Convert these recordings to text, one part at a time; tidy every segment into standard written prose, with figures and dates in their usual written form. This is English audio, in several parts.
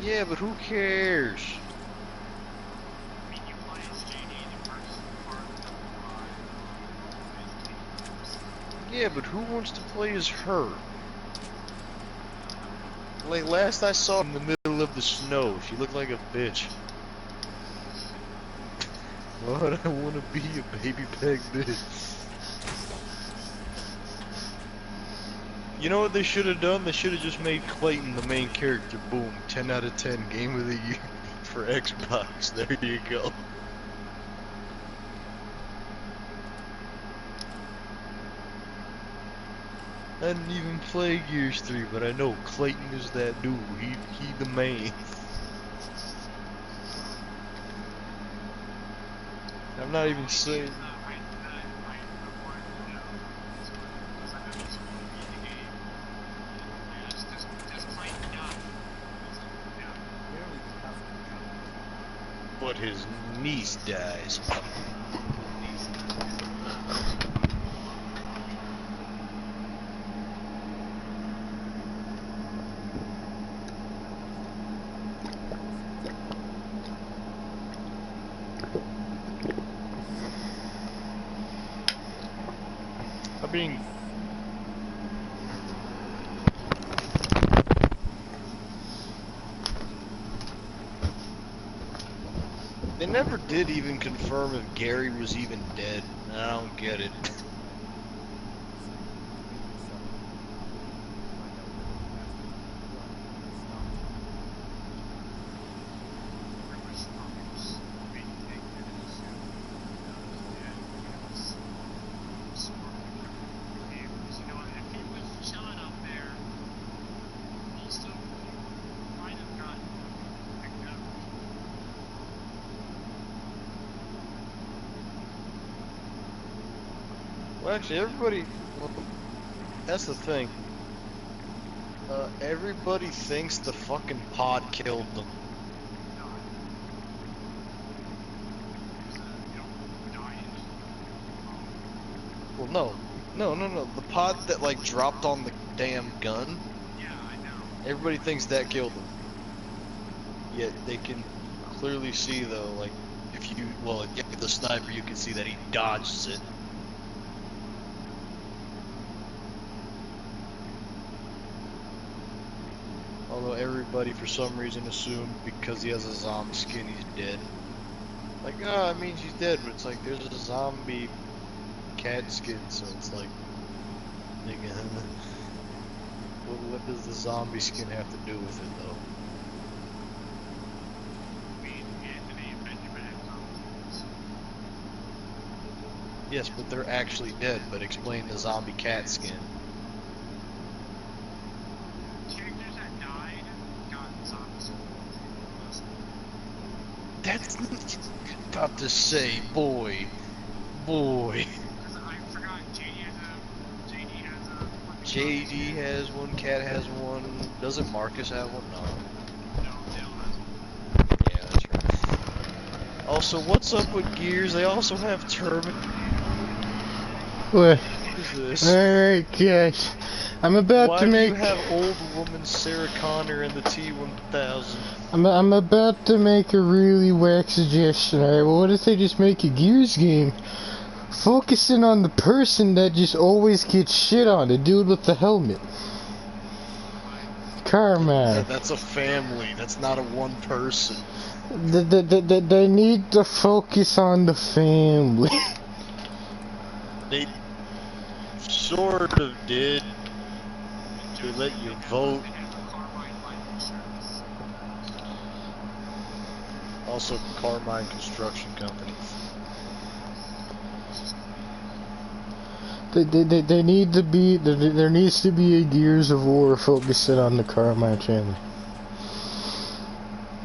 Yeah, but who cares? Yeah, but who wants to play as her? Like, last I saw in the middle of the snow, she looked like a bitch. Why would I want to be a baby peg bitch? You know what they should have done? They should have just made Clayton the main character. Boom, 10 out of 10, game of the year for Xbox. There you go. I didn't even play Gears 3, but I know Clayton is that dude. He the main. I'm not even saying. But his niece dies. I mean, they never did even confirm if Gary was even dead. I don't get it. Well, actually, everybody. Well, that's the thing. Everybody thinks the fucking pod killed them. Well, no. The pod that like dropped on the damn gun. Everybody thinks that killed them. Yet they can clearly see though, like if you get the sniper, you can see that he dodges it. Although everybody for some reason assumed because he has a zombie skin he's dead. Like, oh, it means he's dead, but it's like there's a zombie cat skin, so it's like, nigga, what does the zombie skin have to do with it though? Yes, but they're actually dead, but explain the zombie cat skin. That's about to say, boy. JD has one, Cat has one. Doesn't Marcus have one? No. Yeah, that's right. Also, what's up with Gears? They also have Turbine. What? What is this? Alright, guys. I'm about to make. Why do you have old woman Sarah Connor in the T-1000? I'm about to make a really whack suggestion. Alright, well, what if they just make a Gears game focusing on the person that just always gets shit on, the dude with the helmet? Carmack. Yeah, that's a family. That's not a one person. They need to focus on the family. They sort of did. To let you vote. Also, Carmine Construction Company. They need to be. There needs to be a Gears of War focusing on the Carmine family.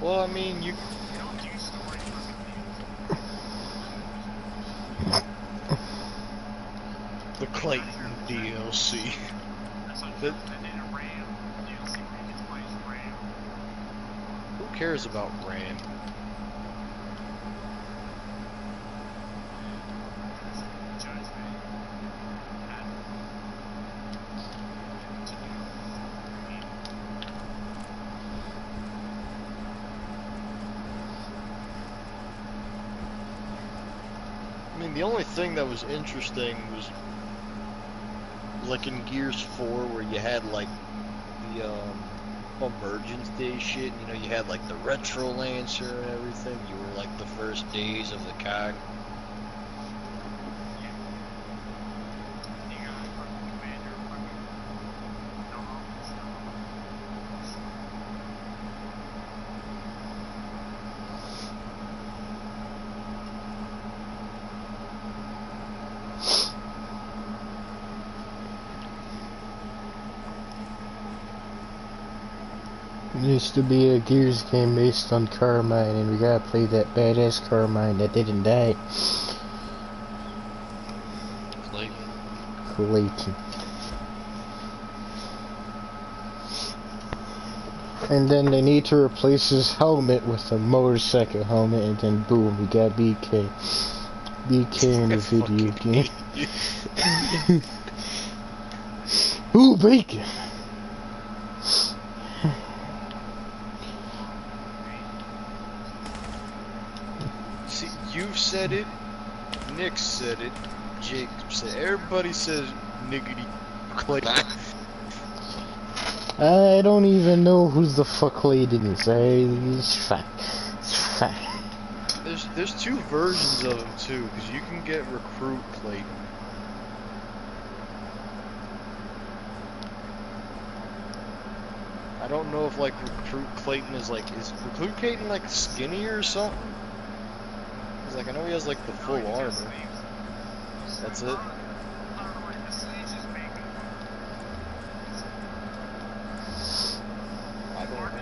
Well, I mean, you. The Clayton DLC. Who cares about Ram? mean, the only thing that was interesting was like in Gears 4 where you had like the Emergence Day shit, you know, you had like the Retro Lancer and everything. You were like the first days of the COG. There used to be a Gears game based on Carmine, and we gotta play that badass Carmine that didn't die. Clayton. And then they need to replace his helmet with a motorcycle helmet, and then boom, we got BK. BK in the video game. Ooh, bacon! See, you've said it, Nick said it, Jake said it, everybody says niggity Clayton. I don't even know who the fuck Clayton is. He's fat. It's fat. There's two versions of him too, because you can get Recruit Clayton. I don't know if like Recruit Clayton is Recruit Clayton like skinnier or something? Cause like I know he has like the full armor. That's it. I don't know.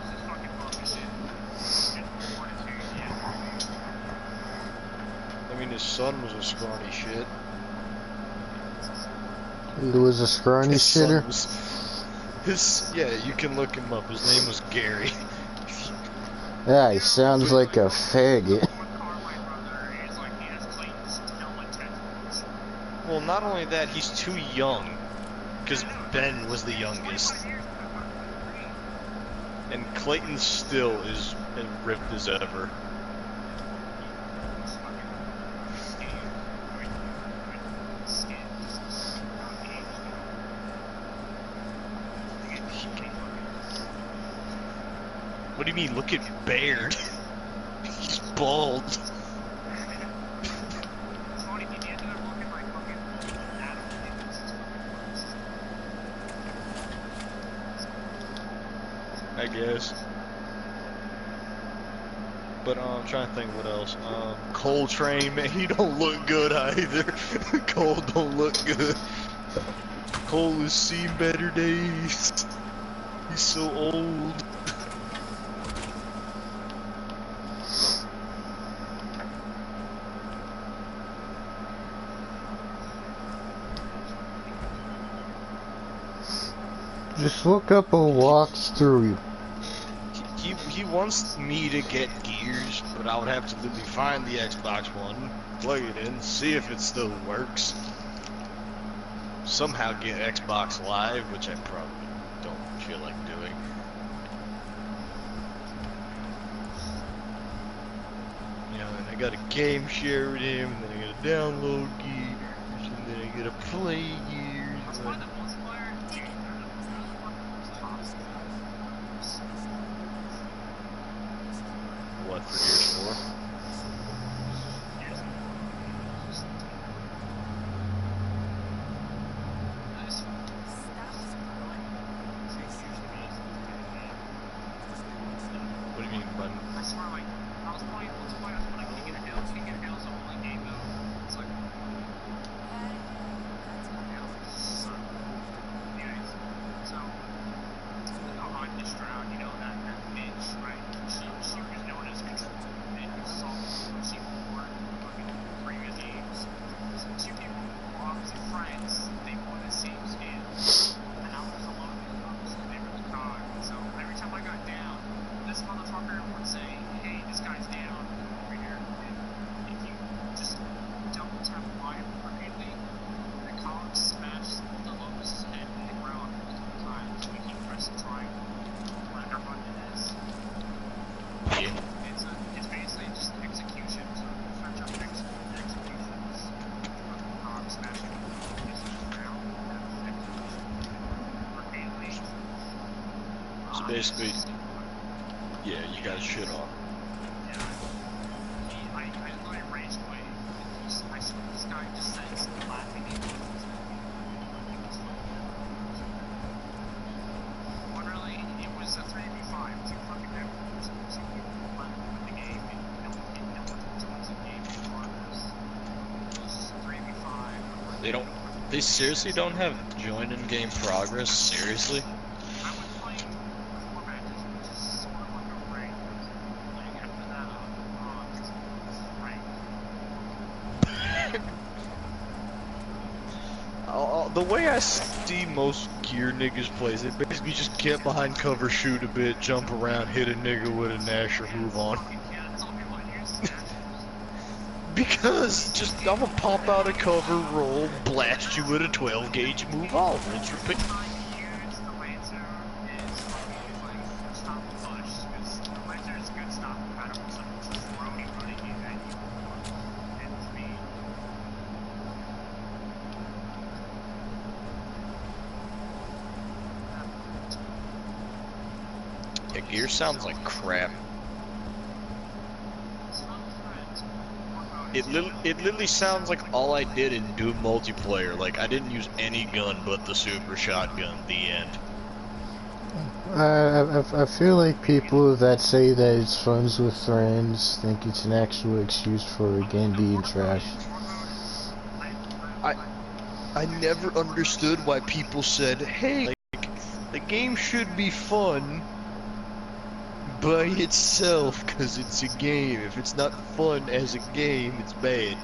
I mean, his son was a scrawny shit. He was a scrawny shitter? Yeah, you can look him up. His name was Gary. Yeah, he sounds like a faggot. Well, not only that, he's too young. Because Ben was the youngest. And Clayton still is as ripped as ever. What do you mean? Look at Baird. He's bald. I guess. But I'm trying to think what else. Coltrane, man, he don't look good either. Cole don't look good. Cole has seen better days. He's so old. Just look up a walkthrough. He wants me to get Gears, but I would have to literally find the Xbox One, plug it in, see if it still works. Somehow get Xbox Live, which I probably don't feel like doing. You know, and I gotta game share with him, and then I gotta download Gears, and then I gotta play Gears. What, for Gears 4? What do you mean, button? I swear, like, I was playing multiplayer, I was like, King of Hills, the only game though. It's like... So basically, yeah, you got shit on. I literally raged away. I saw this guy just says laughing at me. Literally, it was a 3v5. Two fucking members. Some people left the game and no one joins the game before this. It was 3v5. They seriously don't have join in game progress? Seriously? I was playing 4 matches, which is sort of like a rank. Like after that, rank. The way I see most gear niggas plays, they basically just get behind cover, shoot a bit, jump around, hit a nigga with a Nasher, move on. Yeah, that's all people use. Because just I'm gonna pop out of cover, roll, blast you with a 12 gauge, move on. Rinse, repeat. Yeah, gear sounds like crap. It literally sounds like all I did in Doom multiplayer. Like I didn't use any gun but the super shotgun. The end. I feel like people that say that it's fun with friends think it's an actual excuse for a game being trash. I never understood why people said, "Hey, like, the game should be fun by itself because it's a game. If it's not fun as a game, it's bad."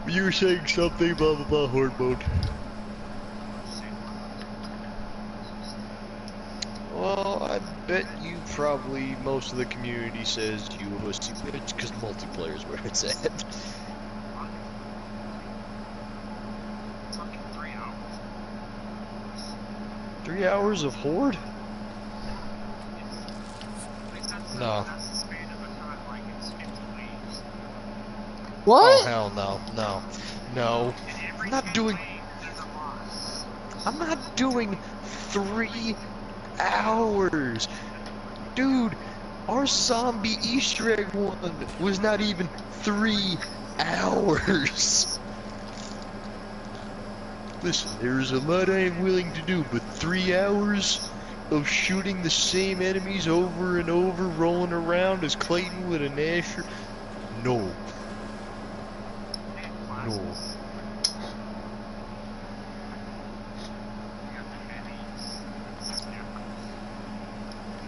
You were saying something, blah blah blah, horde mode. Well, I bet you probably most of the community says you a pussy bitch because multiplayer is where it's at. It's fucking 3 hours. 3 hours of horde? No. That's the span of a time, like it's 50 waves. What? Oh hell no, no, no. I'm not doing. There's a boss. I'm not doing 3 hours, dude. Our zombie Easter egg one was not even 3 hours. Listen, there's a lot I am willing to do, but 3 hours of shooting the same enemies over and over, rolling around as Clayton with a Nasher? No. No.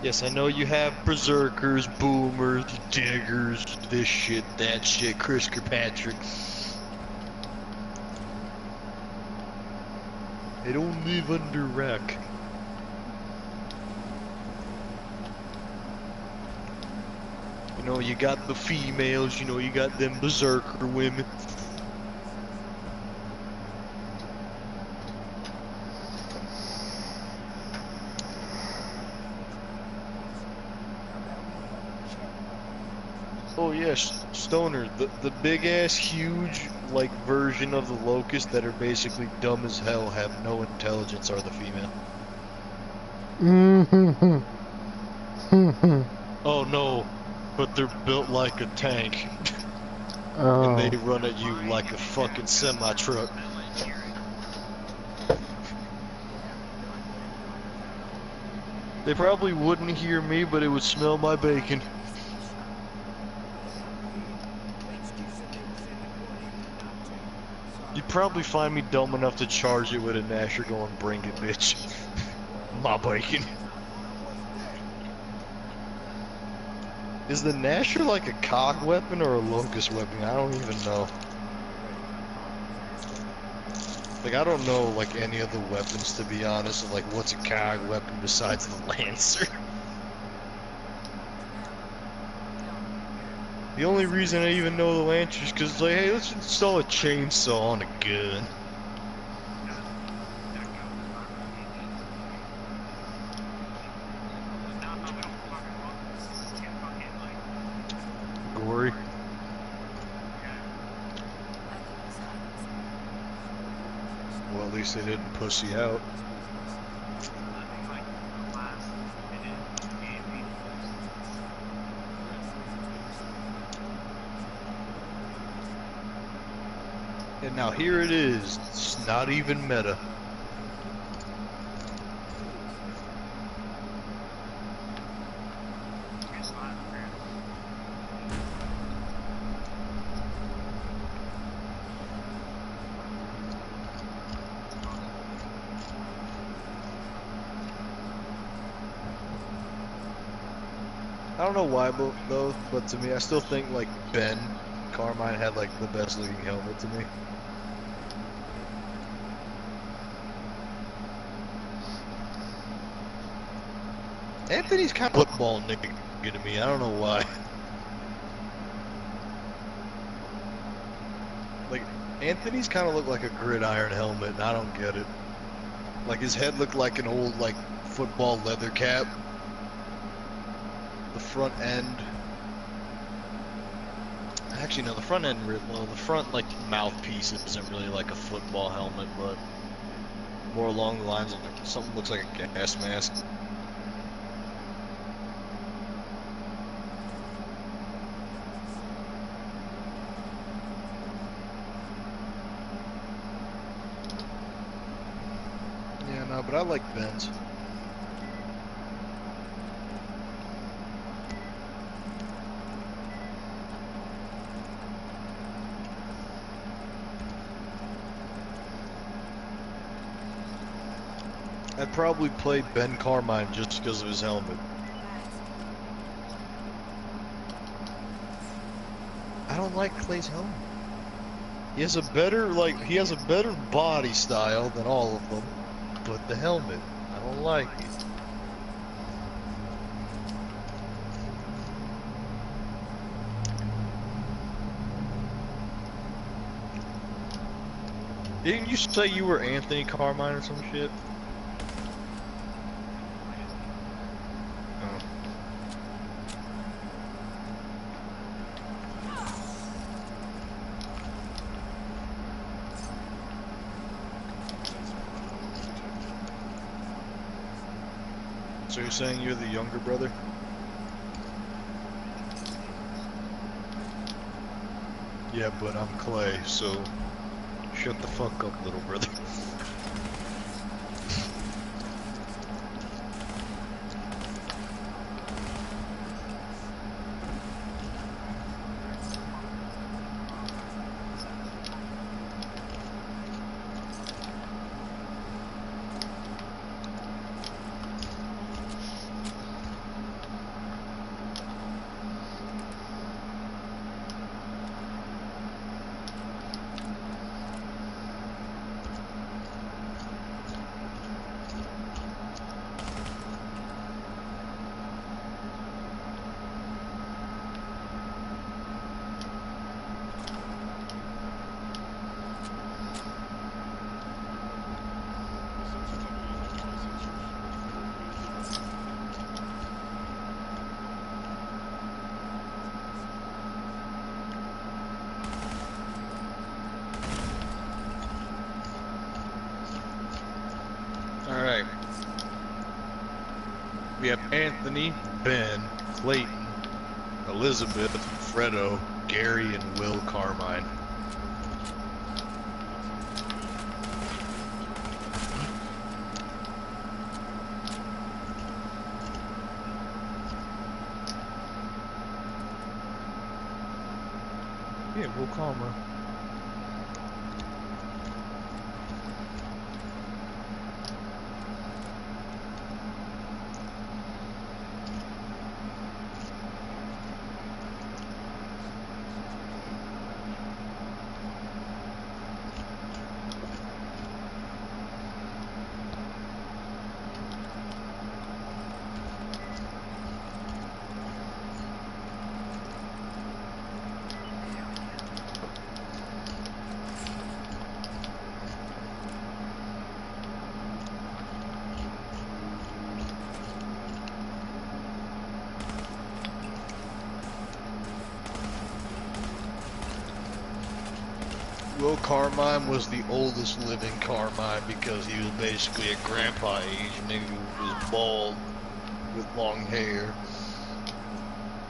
Yes, I know you have berserkers, boomers, diggers, this shit, that shit, Chris Kirkpatrick. They don't live under wreck. You know, you got the females, you know, you got them berserker women. Oh yes, Stoner, the big ass huge like version of the Locust that are basically dumb as hell, have no intelligence, are the female. Oh no, but they're built like a tank. Oh. And they run at you like a fucking semi-truck. They probably wouldn't hear me, but it would smell my bacon. You'd probably find me dumb enough to charge it with a Nasher going, bring it, bitch. My bacon. Is the Nasher like a cog weapon or a locust weapon? I don't even know. Like, I don't know, like, any of the weapons, to be honest. Like, what's a cog weapon besides the Lancer? The only reason I even know the Lancer is because it's like, hey, let's install a chainsaw on a gun. Gory. Well, at least they didn't pussy out. I think like the last minute of the game we lose. And now here it is. It's not even meta. It's not fair. I don't know why, though, but to me, I still think like Ben Carmine had like the best looking helmet to me. Anthony's kind of football nigga to me. I don't know why. Like Anthony's kind of looked like a gridiron helmet, and I don't get it. Like his head looked like an old like football leather cap. The front end. Actually, no, the front end, well, the front, like, mouthpiece isn't really like a football helmet, but more along the lines of like, something looks like a gas mask. Yeah, no, but I like Ben's. I'd probably play Ben Carmine just because of his helmet. I don't like Clay's helmet. He has a better body style than all of them, but the helmet, I don't like it. Didn't you say you were Anthony Carmine or some shit? So you're saying you're the younger brother? Yeah, but I'm Clay, so shut the fuck up, little brother. Alright. We have Anthony, Ben, Clayton, Elizabeth, Fredo, Gary, and Will Carmine. Yeah, Will Carmine. Will Carmine was the oldest living Carmine because he was basically at grandpa age. Nigga was bald with long hair.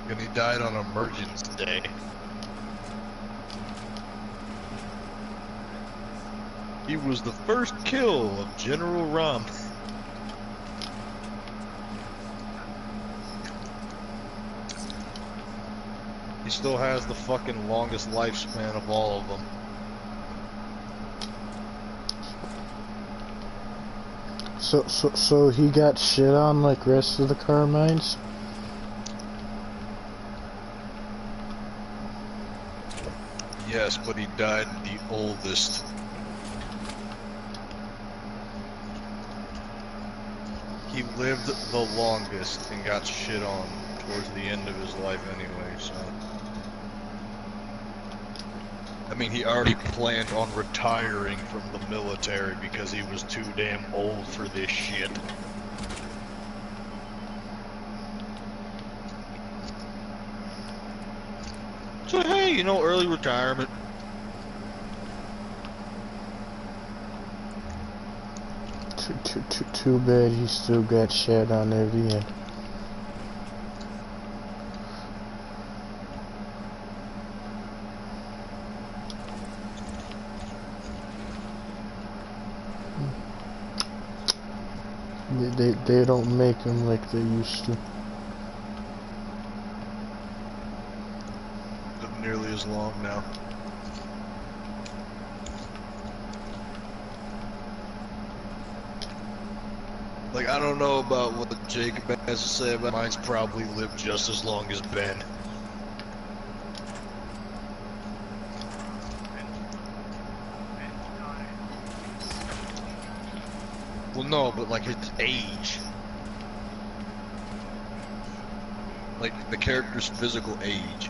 And he died on Emergence Day. He was the first kill of General Rom. He still has the fucking longest lifespan of all of them. So he got shit on like rest of the Carmines? Yes, but he died the oldest. He lived the longest and got shit on towards the end of his life anyway, so. I mean, he already planned on retiring from the military because he was too damn old for this shit. So hey, you know, early retirement. Too bad he still got shit on at the end. They don't make them like they used to. Not nearly as long now. Like, I don't know about what Jacob has to say, but mine's probably lived just as long as Ben. Well, no, but like his age. Like the character's physical age.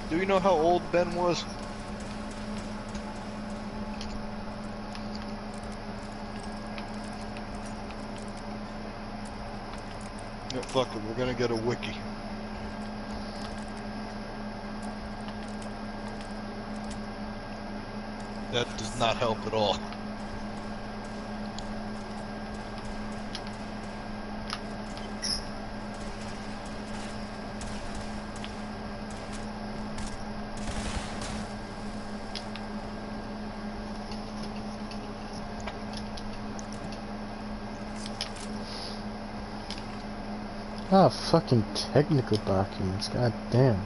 Do you know how old Ben was? No, fuck it, we're gonna get a wiki. That does not help at all. Ah, fucking technical documents, god damn.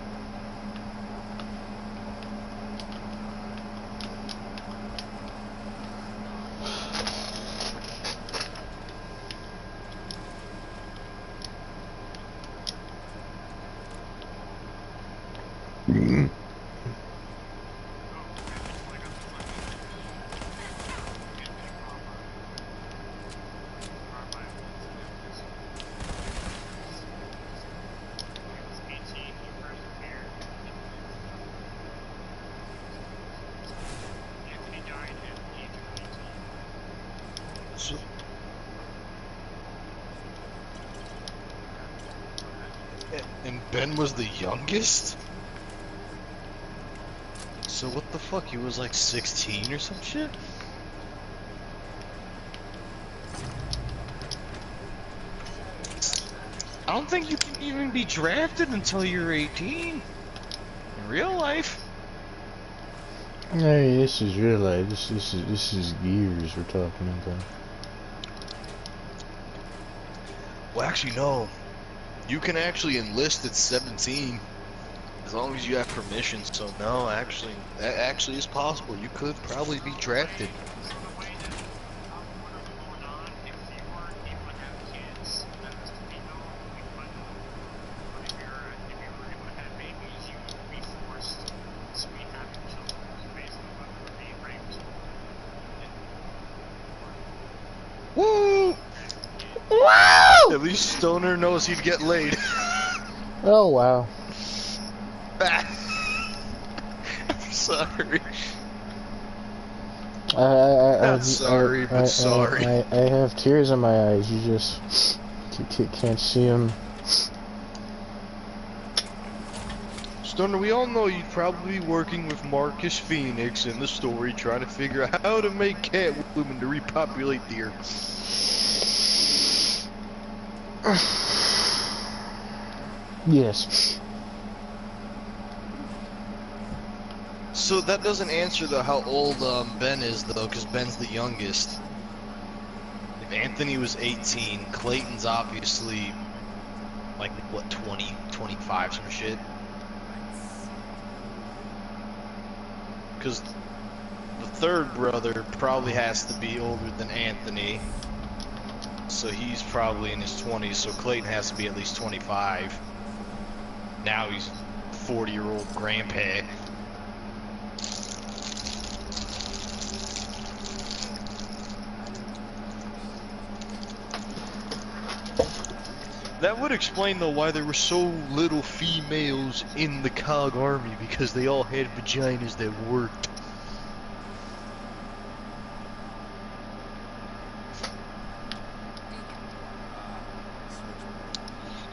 And Ben was the youngest? So what the fuck, he was like 16 or some shit? I don't think you can even be drafted until you're 18. In real life. Hey, this is real life. This is years we're talking about. Well, actually, no. You can actually enlist at 17 as long as you have permission. So no, actually, that actually is possible. You could probably be drafted. Woo! Woo! At least Stoner knows he'd get laid. Oh wow. I'm sorry. I'm sorry, but sorry. I have tears in my eyes. You just Can't see him. Stoner, we all know you'd probably be working with Marcus Phoenix in the story, trying to figure out how to make Catwoman to repopulate the Earth. Yes. So that doesn't answer though how old Ben is though, because Ben's the youngest. If Anthony was 18, Clayton's obviously like what, 20, 25, some shit. Because the third brother probably has to be older than Anthony, so he's probably in his 20s. So Clayton has to be at least 25. Now he's 40-year-old grandpa. That would explain though why there were so little females in the COG army, because they all had vaginas that worked.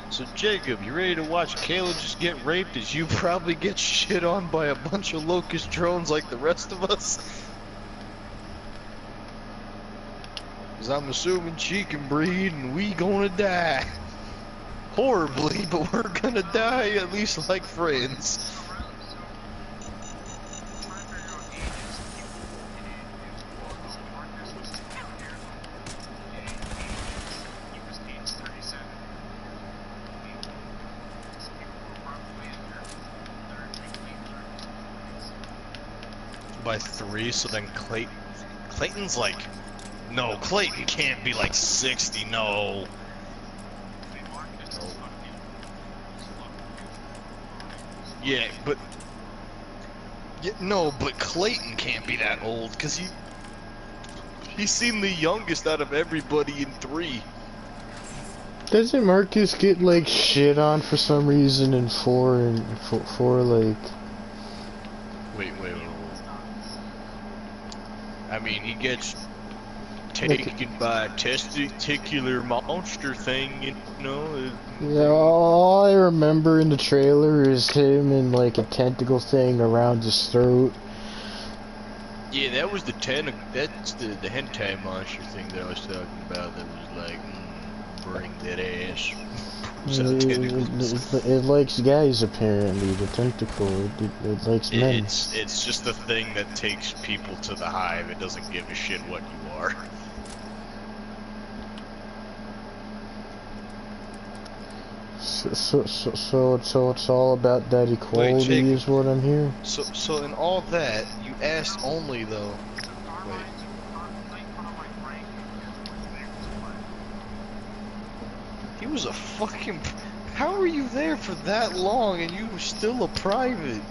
So Jacob, you ready to watch Kayla just get raped as you probably get shit on by a bunch of locust drones like the rest of us? Cause I'm assuming she can breed and we gonna die. Horribly, but we're gonna die at least like friends. By 3, so then Clayton's like, no, Clayton can't be like 60, no. Yeah, but no, but Clayton can't be that old, cause he seemed the youngest out of everybody in 3. Doesn't Marcus get like shit on for some reason in 4 and 4 like? Wait. I mean, he gets taken by a testicular monster thing, you know. Yeah, all I remember in the trailer is him and like a tentacle thing around his throat. Yeah, that was that's the hentai monster thing that I was talking about. That was like, bring that ass. It likes guys apparently. The tentacle, it likes men. It's just the thing that takes people to the hive. It doesn't give a shit what you are. So it's all about that equality, is what I'm hearing. So in all that, you asked only though. Wait. He was a fucking. How were you there for that long and you were still a private?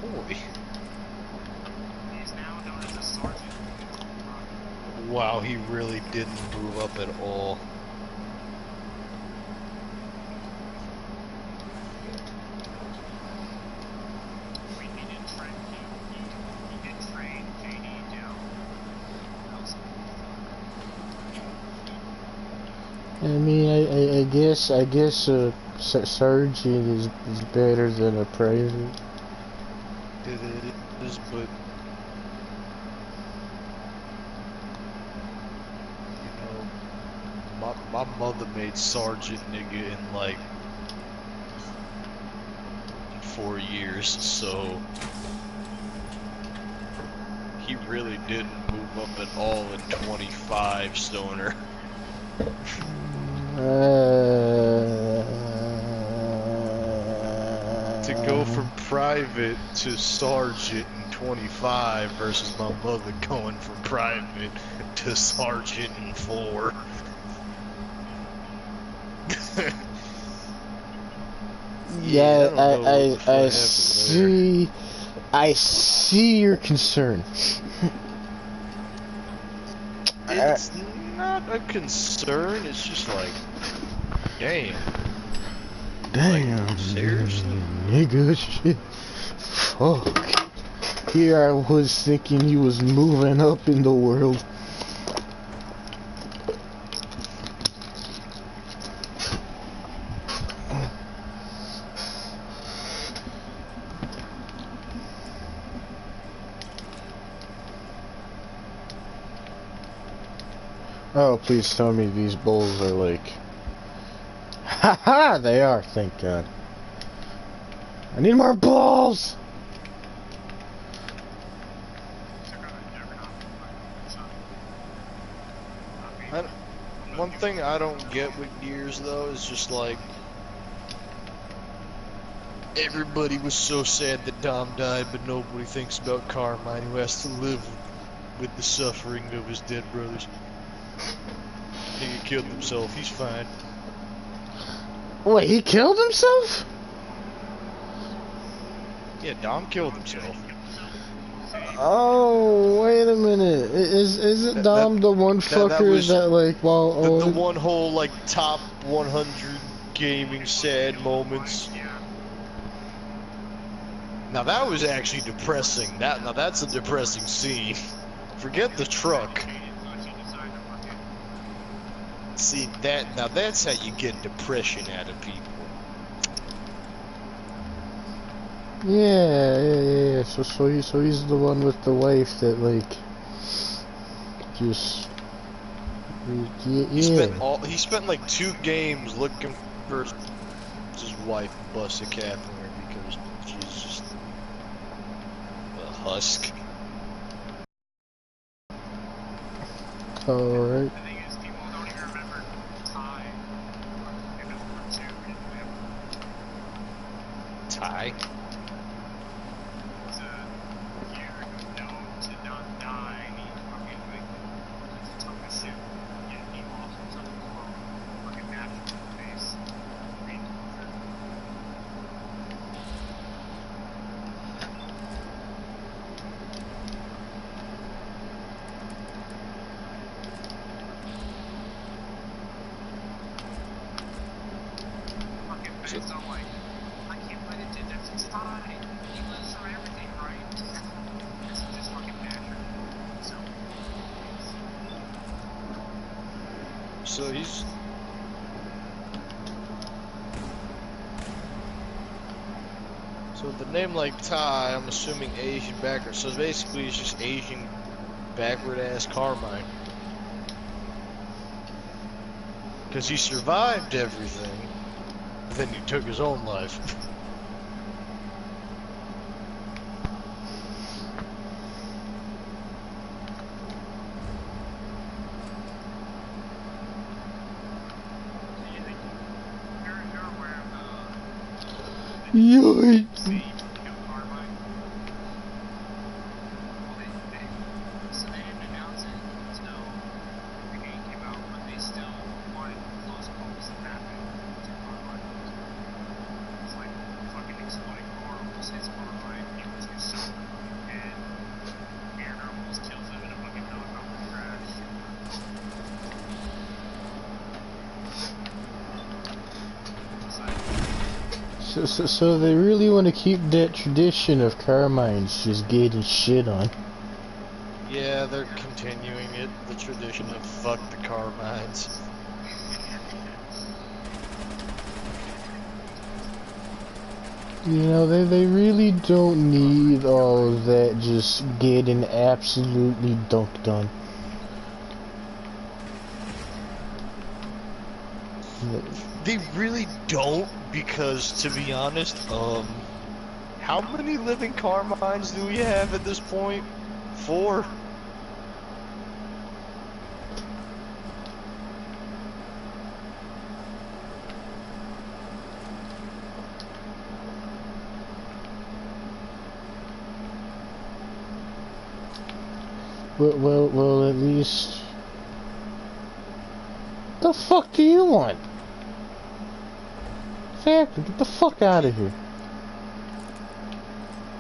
Boy. Wow, he really didn't move up at all. I mean, I guess sergeant is better than a private. It is, but you know, my mother made sergeant nigga in like 4 years, so he really didn't move up at all in 25, Stoner. To go from private to sergeant in 25 versus my mother going from private to sergeant in 4. Yeah, I see your concern. It's not a concern, it's just like, damn. Damn. Seriously? Nigga shit. Fuck. Here I was thinking he was moving up in the world. Oh, please tell me these bowls are like... Haha, they are, thank God. I need more balls! One thing I don't get with Gears though is just like everybody was so sad that Dom died, but nobody thinks about Carmine, who has to live with the suffering of his dead brothers. He killed himself. He's fine. Wait, he killed himself? Yeah, Dom killed himself. Oh, wait a minute. Is it Dom the one fucker was that like while the one whole like top 100 gaming sad moments? Now that was actually depressing. Now that's a depressing scene. Forget the truck. See now that's how you get depression out of people. Yeah. So he's the one with the wife that like just yeah. He spent like 2 games looking for his wife and bust a cap in her because she's just a husk. Alright. The thing is, people don't even remember Ty. And that's part 2. Ty? Was a hero known to not die, and he fucking, like, took a suit, and he lost himself in the world, fucking natural face. Green culture. Fucking based on, like, I can't believe it did that. It's Ty. He lives through everything, right? This is just fucking natural. So he's... So with the name like Ty, I'm assuming Asian background. So basically it's just Asian backward ass Carmine. Because he survived everything, then he took his own life. Yikes. So they really want to keep that tradition of Carmine's just getting shit on. Yeah, they're continuing it, the tradition of fuck the Carmines. You know, they really don't need all of that just getting absolutely dunked on. They really don't, because to be honest, how many living Carmines do we have at this point? 4? Well, at least... The fuck do you want? Exactly, get the fuck out of here.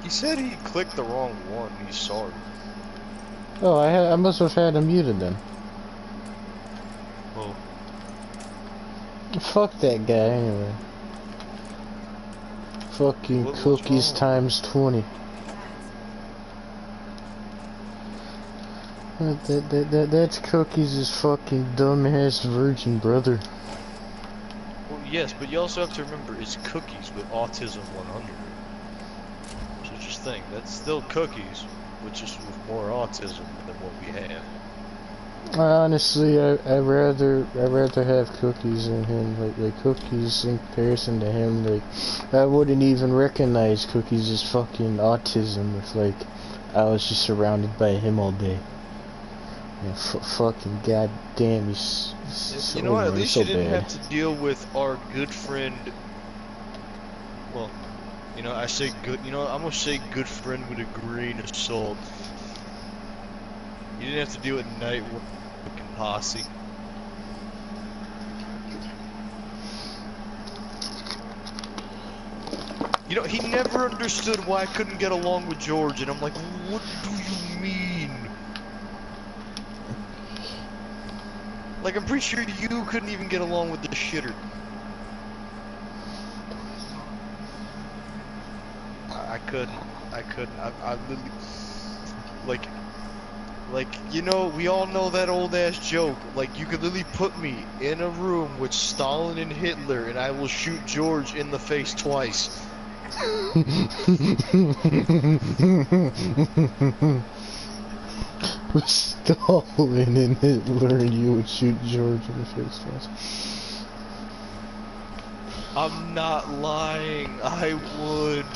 He said he clicked the wrong one, he's sorry. Oh, I must have had him muted then. Oh. Fuck that guy anyway. fucking What's cookies wrong? times 20. That's cookies' fucking dumbass virgin brother. Well, yes, but you also have to remember it's cookies with autism 100. So just think, that's still cookies, but just with more autism than what we have. Honestly, I'd rather have cookies than him. Like cookies in comparison to him, like I wouldn't even recognize cookies as fucking autism if like I was just surrounded by him all day. Yeah, fucking goddamn, he's so, You know what? At least so you didn't bad. have to deal with our good friend. Well, you know, I say good. You know, I'm gonna say good friend with a grain of salt. You didn't have to deal with Night fucking posse. You know, he never understood why I couldn't get along with George, and I'm like, what do you mean? Like, I'm pretty sure you couldn't even get along with the shitter. I couldn't. I literally, like, you know, we all know that old ass joke. Like, you could literally put me in a room with Stalin and Hitler, and I will shoot George in the face twice. With Stalin and Hitler, and you would shoot George in the face twice. I'm not lying. I would.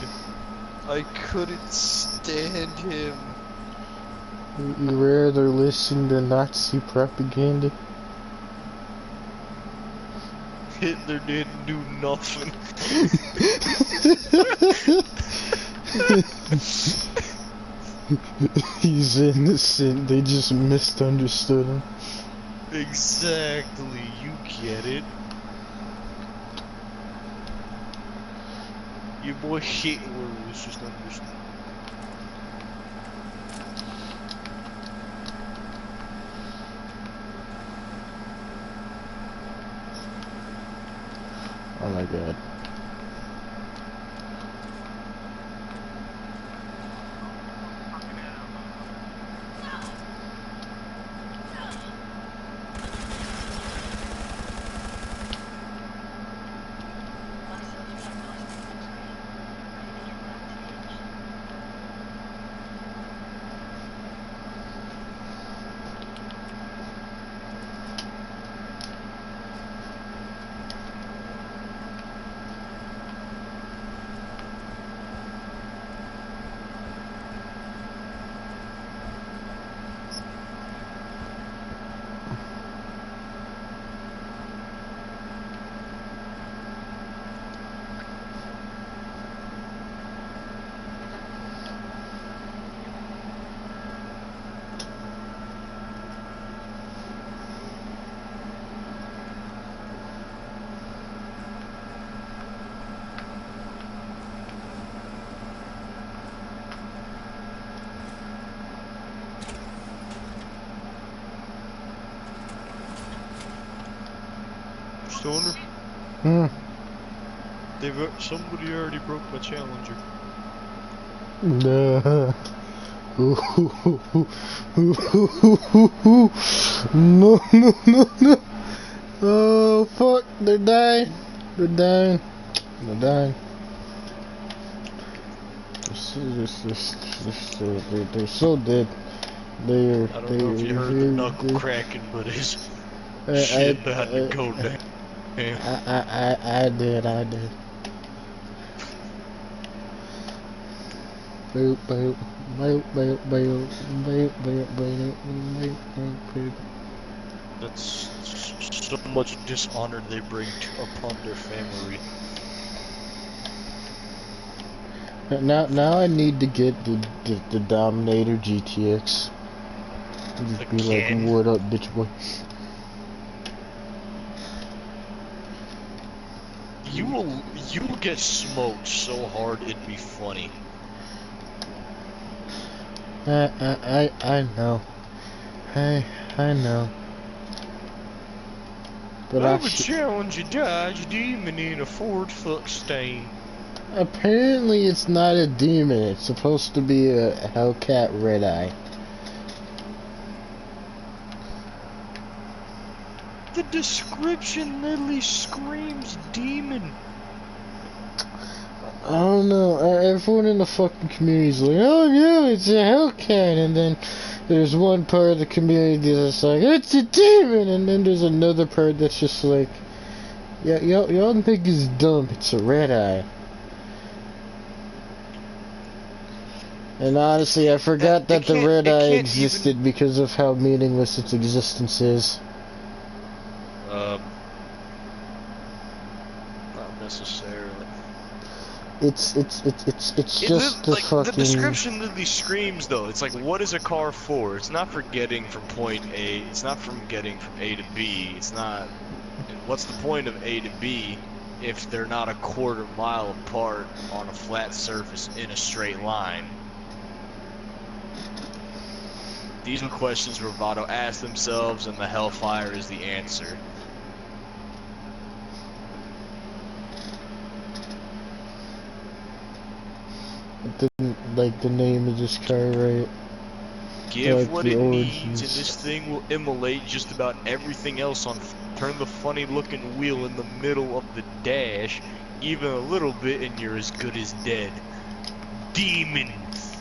I couldn't stand him. You rather listen to Nazi propaganda? Hitler didn't do nothing. He's innocent, they just misunderstood him. Exactly, you get it. Your boy Hitler was just understood. Oh my god. Stoner? Hmm. Somebody already broke my challenger. No. No, no, no, no. Oh, fuck. They're dying. They're dying. They're dying. They're so dead. I don't know if you heard the knuckle cracking, but his shit about to go down. I did. Boop, boop, boop, boop, boop, boop, boop, boop, boop, boop, boop. That's so much dishonor they bring upon their family. Now I need to get the Dominator GTX. Just be like, Again? what up, bitch boy? You will get smoked so hard it'd be funny. I know. I know. But I would challenge a Dodge Demon in a Ford Fuck Stain. Apparently it's not a demon. It's supposed to be a Hellcat Red Eye. The description literally screams demon. I don't know. Everyone in the fucking community is like, oh no, it's a Hellcat, and then there's one part of the community that's like, it's a demon, and then there's another part that's just like, yeah, y'all think it's dumb. It's a Red Eye. And honestly, I forgot that the Red Eye existed because of how meaningless its existence is. Not necessarily. It's just the like, fucking... The description literally screams, though. It's like, what is a car for? It's not for getting from point A. It's not from getting from A to B. It's not... And what's the point of A to B if they're not a quarter mile apart on a flat surface in a straight line? These are questions Bravado asked themselves, and the Hellfire is the answer. Didn't like the name of this car right. Give like what the it origins. needs, and this thing will immolate just about everything else on. Turn the funny looking wheel in the middle of the dash, even a little bit, and you're as good as dead. Demons!